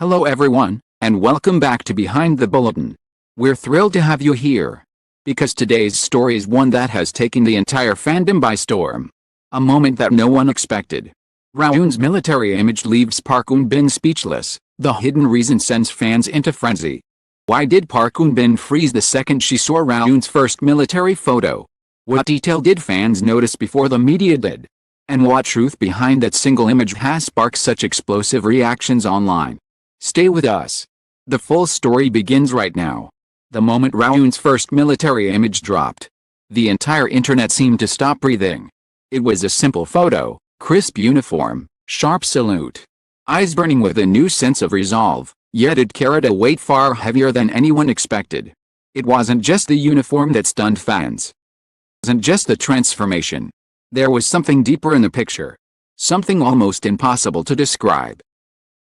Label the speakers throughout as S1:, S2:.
S1: Hello everyone, and welcome back to Behind the Bulletin. We're thrilled to have you here. Because today's story is one that has taken the entire fandom by storm. A moment that no one expected. Rowoon's military image leaves Park Eun-bin speechless. The hidden reason sends fans into frenzy. Why did Park Eun-bin freeze the second she saw Rowoon's first military photo? What detail did fans notice before the media did? And what truth behind that single image has sparked such explosive reactions online? Stay with us. The full story begins right now. The moment Rowoon's first military image dropped, the entire internet seemed to stop breathing. It was a simple photo, crisp uniform, sharp salute, eyes burning with a new sense of resolve, yet it carried a weight far heavier than anyone expected. It wasn't just the uniform that stunned fans. It wasn't just the transformation. There was something deeper in the picture. Something almost impossible to describe.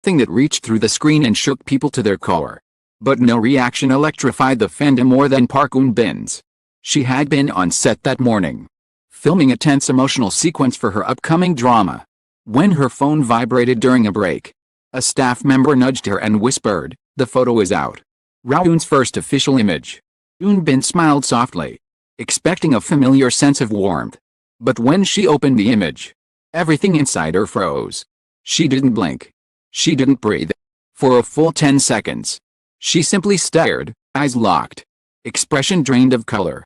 S1: Something that reached through the screen and shook people to their core. But no reaction electrified the fandom more than Park Eun-bin's. She had been on set that morning, filming a tense emotional sequence for her upcoming drama. When her phone vibrated during a break, a staff member nudged her and whispered, "The photo is out." Rowoon's first official image. Eun-bin smiled softly, expecting a familiar sense of warmth. But when she opened the image, everything inside her froze. She didn't blink. She didn't breathe. For a full 10 seconds. She simply stared, eyes locked, expression drained of color.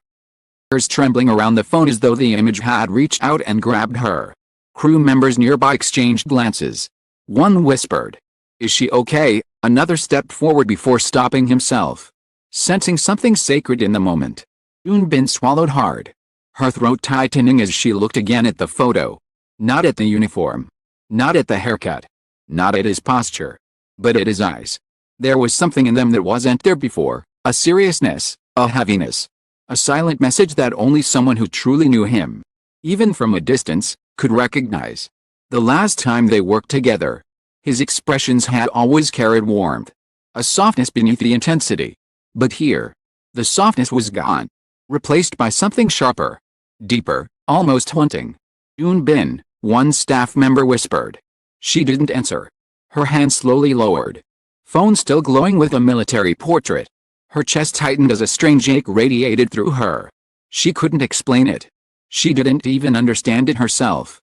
S1: Fingers trembling around the phone as though the image had reached out and grabbed her. Crew members nearby exchanged glances. One whispered, "Is she okay?" Another stepped forward before stopping himself, sensing something sacred in the moment. Eun-bin swallowed hard, her throat tightening as she looked again at the photo. Not at the uniform. Not at the haircut. Not at his posture. But at his eyes. There was something in them that wasn't there before, a seriousness, a heaviness. A silent message that only someone who truly knew him, even from a distance, could recognize. The last time they worked together, his expressions had always carried warmth, a softness beneath the intensity. But here, the softness was gone, replaced by something sharper, deeper, almost haunting. "Eun-bin," one staff member whispered. She didn't answer. Her hand slowly lowered, phone still glowing with a military portrait. Her chest tightened as a strange ache radiated through her. She couldn't explain it. She didn't even understand it herself.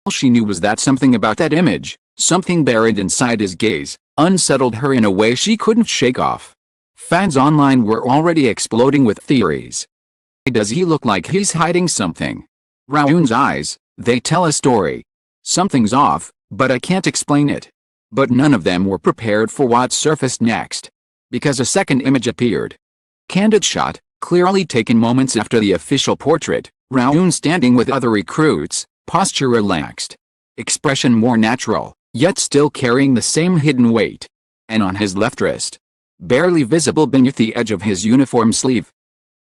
S1: All she knew was that something about that image, something buried inside his gaze, unsettled her in a way she couldn't shake off. Fans online were already exploding with theories. Does he look like he's hiding something? Rowoon's eyes, they tell a story. Something's off, but I can't explain it. But none of them were prepared for what surfaced next. Because a second image appeared. Candid shot, clearly taken moments after the official portrait, Rowoon standing with other recruits, posture relaxed. Expression more natural, yet still carrying the same hidden weight. And on his left wrist, barely visible beneath the edge of his uniform sleeve,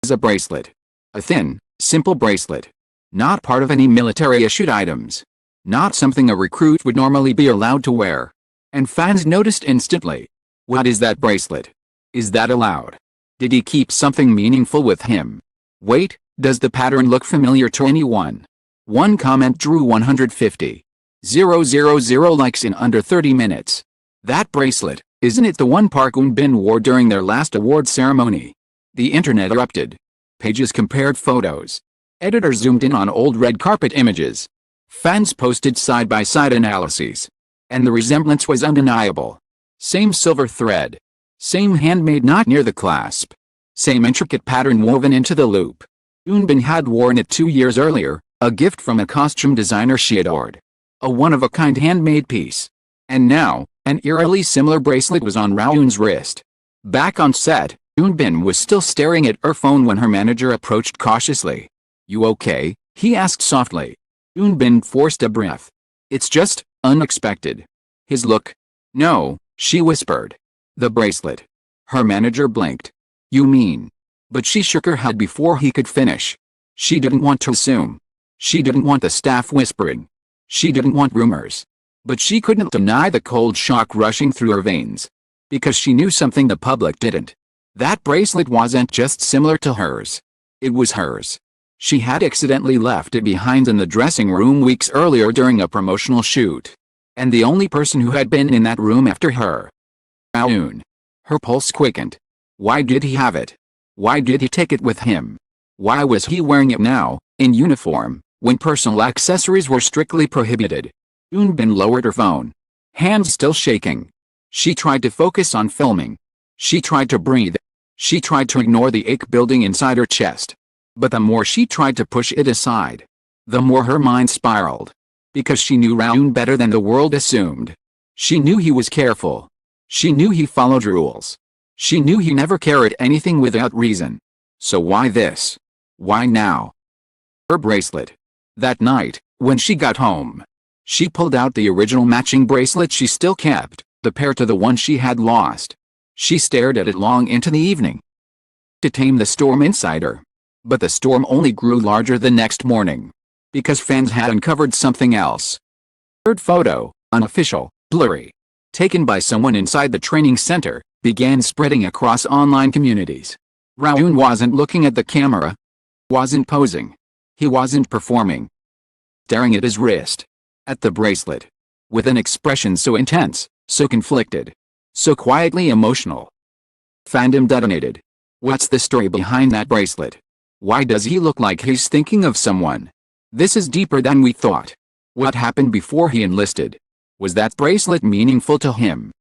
S1: is a bracelet. A thin, simple bracelet. Not part of any military-issued items. Not something a recruit would normally be allowed to wear. And fans noticed instantly. What is that bracelet? Is that allowed? Did he keep something meaningful with him? Wait, does the pattern look familiar to anyone? One comment drew 150,000 likes in under 30 minutes. That bracelet, isn't it the one Park Eun-bin wore during their last award ceremony? The internet erupted. Pages compared photos. Editors zoomed in on old red carpet images. Fans posted side-by-side analyses. And the resemblance was undeniable. Same silver thread. Same handmade knot near the clasp. Same intricate pattern woven into the loop. Eun-bin had worn it 2 years earlier, a gift from a costume designer she adored. A one-of-a-kind handmade piece. And now, an eerily similar bracelet was on Rowoon's wrist. Back on set, Eun-bin was still staring at her phone when her manager approached cautiously. "You okay?" he asked softly. Eun-bin forced a breath. "It's just unexpected." His look. "No," she whispered. "The bracelet." Her manager blinked. "You mean?" But she shook her head before he could finish. She didn't want to assume. She didn't want the staff whispering. She didn't want rumors. But she couldn't deny the cold shock rushing through her veins. Because she knew something the public didn't. That bracelet wasn't just similar to hers. It was hers. She had accidentally left it behind in the dressing room weeks earlier during a promotional shoot. And the only person who had been in that room after her Rowoon. Her pulse quickened. Why did he have it? Why did he take it with him? Why was he wearing it now, in uniform, when personal accessories were strictly prohibited? Eun-bin lowered her phone. Hands still shaking. She tried to focus on filming. She tried to breathe. She tried to ignore the ache building inside her chest. But the more she tried to push it aside, the more her mind spiraled. Because she knew Rowoon better than the world assumed. She knew he was careful. She knew he followed rules. She knew he never carried anything without reason. So why this? Why now? Her bracelet. That night, when she got home, she pulled out the original matching bracelet she still kept, the pair to the one she had lost. She stared at it long into the evening. To tame the storm inside her. But the storm only grew larger the next morning. Because fans had uncovered something else. Third photo, unofficial, blurry, taken by someone inside the training center, began spreading across online communities. Rowoon wasn't looking at the camera. Wasn't posing. He wasn't performing. Staring at his wrist. At the bracelet. With an expression so intense, so conflicted. So quietly emotional. Fandom detonated. What's the story behind that bracelet? Why does he look like he's thinking of someone? This is deeper than we thought. What happened before he enlisted? Was that bracelet meaningful to him?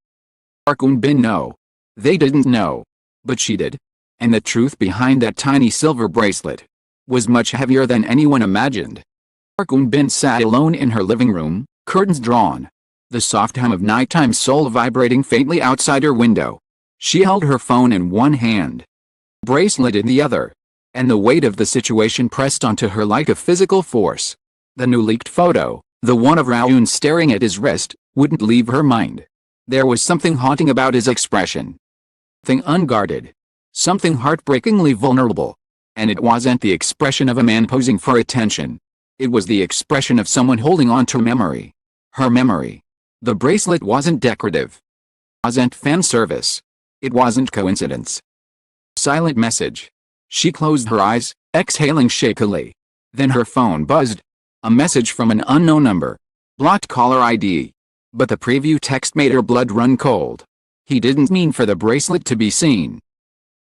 S1: Eun-bin no. They didn't know. But she did. And the truth behind that tiny silver bracelet was much heavier than anyone imagined. Eun-bin sat alone in her living room, curtains drawn. The soft hum of nighttime soul vibrating faintly outside her window. She held her phone in one hand. Bracelet in the other. And the weight of the situation pressed onto her like a physical force. The new leaked photo, the one of Rowoon staring at his wrist, wouldn't leave her mind. There was something haunting about his expression. Something unguarded. Something heartbreakingly vulnerable. And it wasn't the expression of a man posing for attention. It was the expression of someone holding on to memory. Her memory. The bracelet wasn't decorative. It wasn't fan service. It wasn't coincidence. Silent message. She closed her eyes, exhaling shakily. Then her phone buzzed. A message from an unknown number. Blocked caller ID. But the preview text made her blood run cold. He didn't mean for the bracelet to be seen.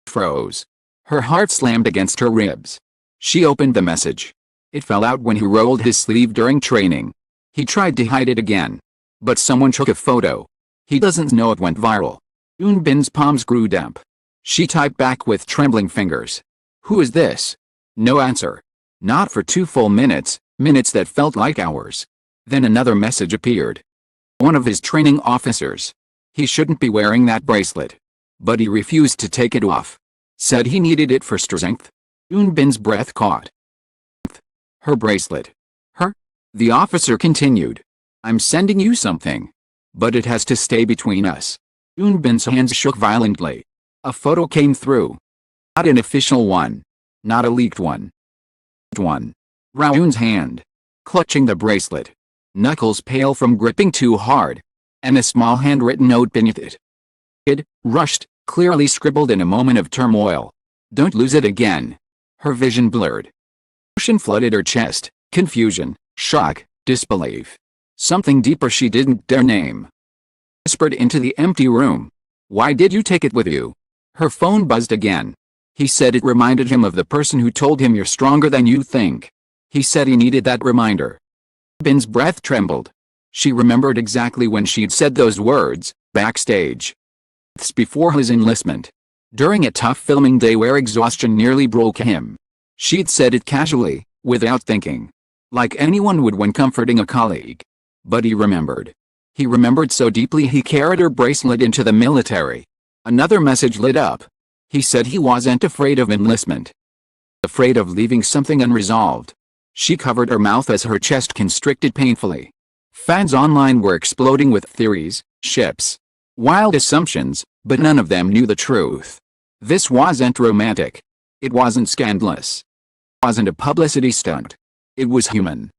S1: Froze. Her heart slammed against her ribs. She opened the message. It fell out when he rolled his sleeve during training. He tried to hide it again. But someone took a photo. He doesn't know it went viral. Eun-bin's palms grew damp. She typed back with trembling fingers. Who is this? No answer. Not for 2 full minutes, minutes that felt like hours. Then another message appeared. One of his training officers. He shouldn't be wearing that bracelet. But he refused to take it off. Said he needed it for strength. Eun-bin's breath caught. Her bracelet. Her? The officer continued. I'm sending you something. But it has to stay between us. Eun-bin's hands shook violently. A photo came through. Not an official one. Not a leaked one. Rowoon's hand. Clutching the bracelet. Knuckles pale from gripping too hard. And a small handwritten note beneath it. Rushed, clearly scribbled in a moment of turmoil. Don't lose it again. Her vision blurred. Emotion flooded her chest. Confusion, shock, disbelief. Something deeper she didn't dare name. Whispered into the empty room. Why did you take it with you? Her phone buzzed again. He said it reminded him of the person who told him you're stronger than you think. He said he needed that reminder. Bin's breath trembled. She remembered exactly when she'd said those words, backstage. Months before his enlistment. During a tough filming day where exhaustion nearly broke him. She'd said it casually, without thinking. Like anyone would when comforting a colleague. But he remembered. He remembered so deeply he carried her bracelet into the military. Another message lit up. He said he wasn't afraid of enlistment. Afraid of leaving something unresolved. She covered her mouth as her chest constricted painfully. Fans online were exploding with theories, ships, wild assumptions, but none of them knew the truth. This wasn't romantic. It wasn't scandalous. It wasn't a publicity stunt. It was human.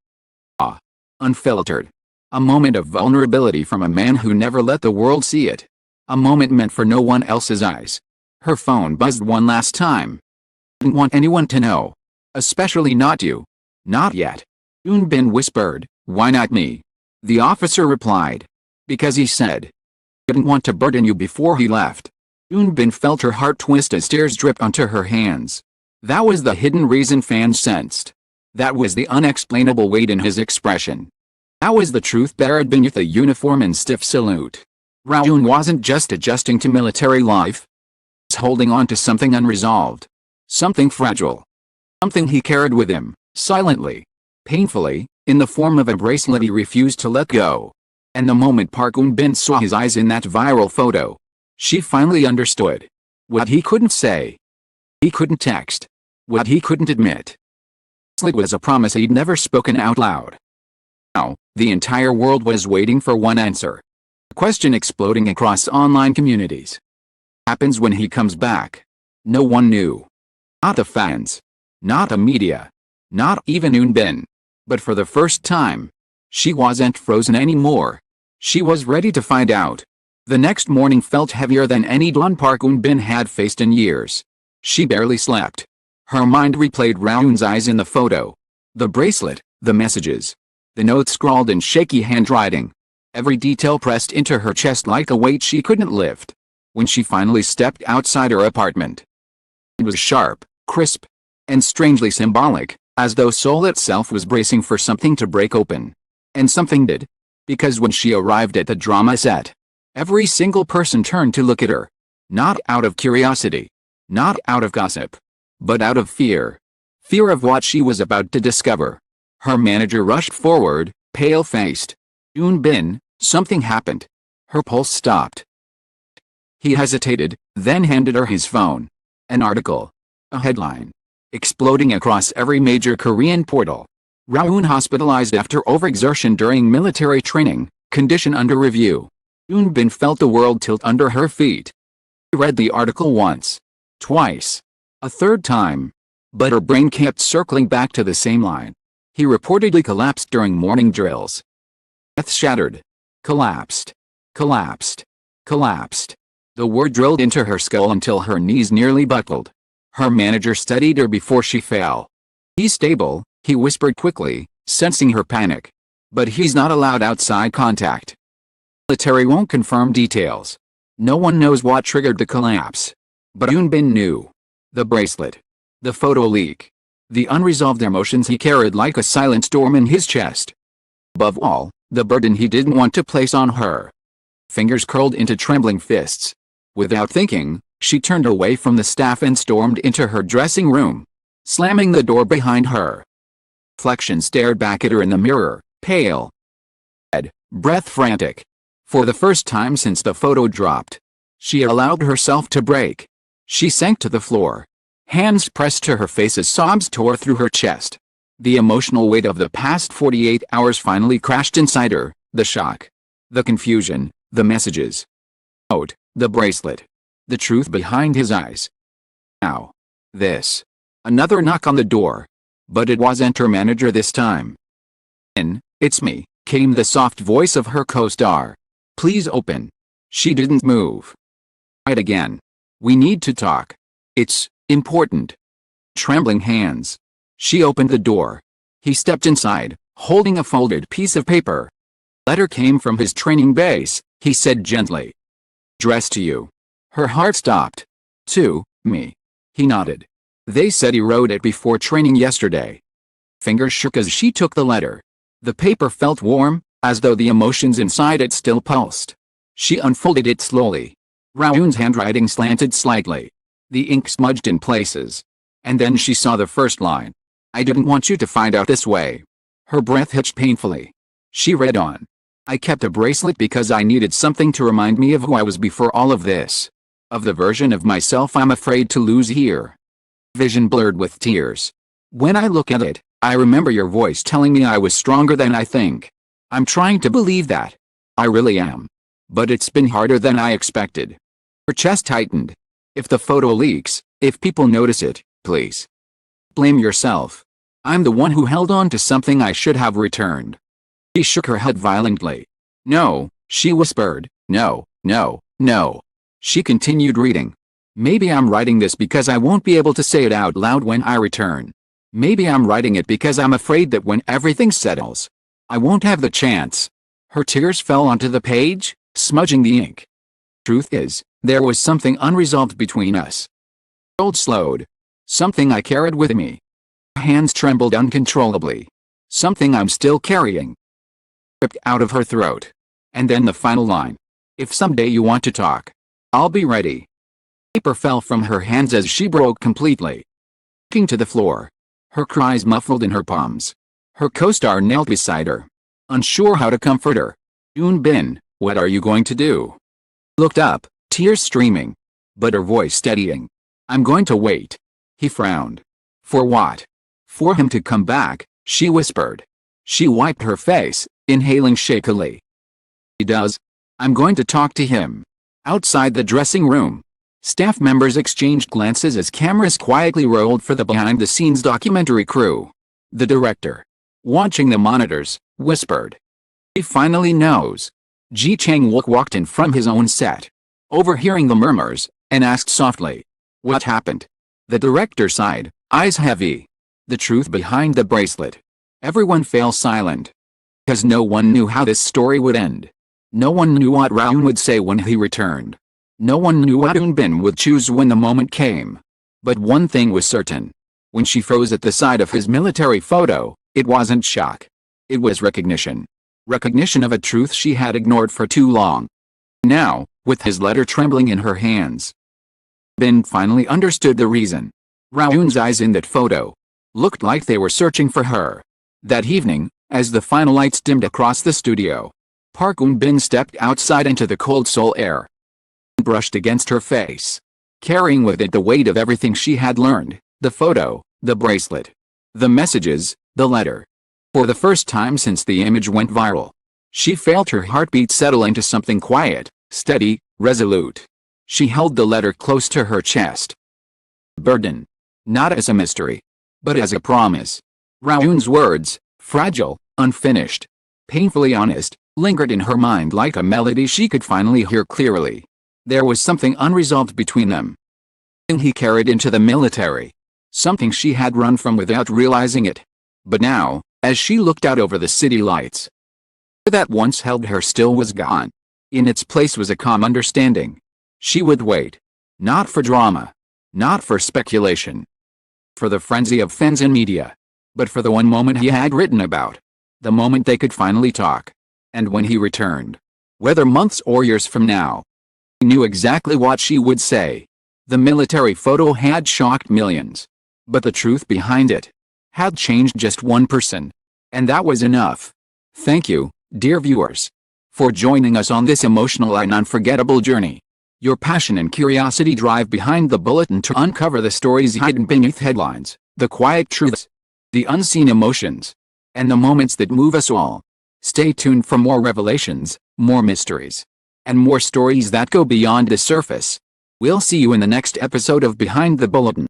S1: Unfiltered. A moment of vulnerability from a man who never let the world see it. A moment meant for no one else's eyes. Her phone buzzed one last time. Didn't want anyone to know. Especially not you. Not yet. Eun-bin whispered, why not me? The officer replied. Because he said. Didn't want to burden you before he left. Eun-bin felt her heart twist as tears dripped onto her hands. That was the hidden reason fans sensed. That was the unexplainable weight in his expression. That was the truth buried beneath the uniform and stiff salute. Rowoon wasn't just adjusting to military life. He was holding on to something unresolved. Something fragile. Something he carried with him, silently, painfully, in the form of a bracelet he refused to let go. And the moment Park Eun-bin saw his eyes in that viral photo, she finally understood. What he couldn't say. He couldn't text. What he couldn't admit. The bracelet was a promise he'd never spoken out loud. Now, the entire world was waiting for one answer. A question exploding across online communities. What happens when he comes back? No one knew. Not the fans. Not the media. Not even Eun-bin. But for the first time, she wasn't frozen anymore. She was ready to find out. The next morning felt heavier than any dawn Park Eun-bin had faced in years. She barely slept. Her mind replayed Rowoon's eyes in the photo. The bracelet, the messages. The notes scrawled in shaky handwriting. Every detail pressed into her chest like a weight she couldn't lift. When she finally stepped outside her apartment, it was sharp, crisp, and strangely symbolic, as though Seoul itself was bracing for something to break open. And something did. Because when she arrived at the drama set, every single person turned to look at her. Not out of curiosity. Not out of gossip. But out of fear. Fear of what she was about to discover. Her manager rushed forward, pale-faced. Eun-bin, something happened. Her pulse stopped. He hesitated, then handed her his phone. An article. A headline. Exploding across every major Korean portal. Rowoon hospitalized after overexertion during military training, condition under review. Eun-bin felt the world tilt under her feet. She read the article once. Twice. A third time. But her brain kept circling back to the same line. He reportedly collapsed during morning drills. Breath shattered. Collapsed. Collapsed. Collapsed. The word drilled into her skull until her knees nearly buckled. Her manager steadied her before she fell. He's stable, he whispered quickly, sensing her panic. But he's not allowed outside contact. Military won't confirm details. No one knows what triggered the collapse. But Eun-bin knew. The bracelet. The photo leak. The unresolved emotions he carried like a silent storm in his chest. Above all, the burden he didn't want to place on her. Fingers curled into trembling fists. Without thinking, she turned away from the staff and stormed into her dressing room, slamming the door behind her. Reflection stared back at her in the mirror, pale, red, breath frantic. For the first time since the photo dropped, she allowed herself to break. She sank to the floor. Hands pressed to her face as sobs tore through her chest. The emotional weight of the past 48 hours finally crashed inside her, the shock, the confusion, the messages. Note, the bracelet. The truth behind his eyes. Now. This. Another knock on the door. But it wasn't her manager this time. It's me, came the soft voice of her co-star. Please open. She didn't move. Right again. We need to talk. It's important. Trembling hands. She opened the door. He stepped inside, holding a folded piece of paper. Letter came from his training base, he said gently. Addressed to you. Her heart stopped. To me. He nodded. They said he wrote it before training yesterday. Fingers shook as she took the letter. The paper felt warm, as though the emotions inside it still pulsed. She unfolded it slowly. Rowoon's handwriting slanted slightly. The ink smudged in places. And then she saw the first line. I didn't want you to find out this way. Her breath hitched painfully. She read on. I kept a bracelet because I needed something to remind me of who I was before all of this. Of the version of myself I'm afraid to lose here. Vision blurred with tears. When I look at it, I remember your voice telling me I was stronger than I think. I'm trying to believe that. I really am. But it's been harder than I expected. Her chest tightened. If the photo leaks, if people notice it, please. Blame yourself. I'm the one who held on to something I should have returned. She shook her head violently. No, she whispered. No, no, no. She continued reading. Maybe I'm writing this because I won't be able to say it out loud when I return. Maybe I'm writing it because I'm afraid that when everything settles, I won't have the chance. Her tears fell onto the page, smudging the ink. Truth is, there was something unresolved between us. Old slowed. Something I carried with me. Hands trembled uncontrollably. Something I'm still carrying. Ripped out of her throat. And then the final line. If someday you want to talk, I'll be ready. Paper fell from her hands as she broke completely. Looking to the floor. Her cries muffled in her palms. Her co-star knelt beside her. Unsure how to comfort her. Eun-bin, what are you going to do? Looked up, tears streaming. But her voice steadying. I'm going to wait. He frowned. For what? For him to come back, she whispered. She wiped her face, inhaling shakily. He does. I'm going to talk to him. Outside the dressing room. Staff members exchanged glances as cameras quietly rolled for the behind-the-scenes documentary crew. The director, watching the monitors, whispered. He finally knows. Ji Chang-wook walked in from his own set, overhearing the murmurs, and asked softly. What happened? The director sighed, eyes heavy. The truth behind the bracelet. Everyone fell silent. Because no one knew how this story would end. No one knew what Rowoon would say when he returned. No one knew what Eun-bin would choose when the moment came. But one thing was certain. When she froze at the sight of his military photo, it wasn't shock. It was recognition. Recognition of a truth she had ignored for too long. Now, with his letter trembling in her hands, Bin finally understood the reason. Rowoon's eyes in that photo looked like they were searching for her. That evening, as the final lights dimmed across the studio, Park Eun-bin stepped outside into the cold Seoul air. Brushed against her face, carrying with it the weight of everything she had learned, the photo, the bracelet, the messages, the letter. For the first time since the image went viral, she felt her heartbeat settle into something quiet, steady, resolute. She held the letter close to her chest. Burden. Not as a mystery, but as a promise. Rowoon's words, fragile, unfinished, painfully honest, lingered in her mind like a melody she could finally hear clearly. There was something unresolved between them. Something he carried into the military. Something she had run from without realizing it. But now, as she looked out over the city lights, that once held her still was gone. In its place was a calm understanding. She would wait. Not for drama. Not for speculation. For the frenzy of fans and media. But for the one moment he had written about. The moment they could finally talk. And when he returned, whether months or years from now, he knew exactly what she would say. The military photo had shocked millions. But the truth behind it had changed just one person. And that was enough. Thank you, dear viewers, for joining us on this emotional and unforgettable journey. Your passion and curiosity drive behind the bulletin to uncover the stories hidden beneath headlines, the quiet truths, the unseen emotions, and the moments that move us all. Stay tuned for more revelations, more mysteries, and more stories that go beyond the surface. We'll see you in the next episode of Behind the Bulletin.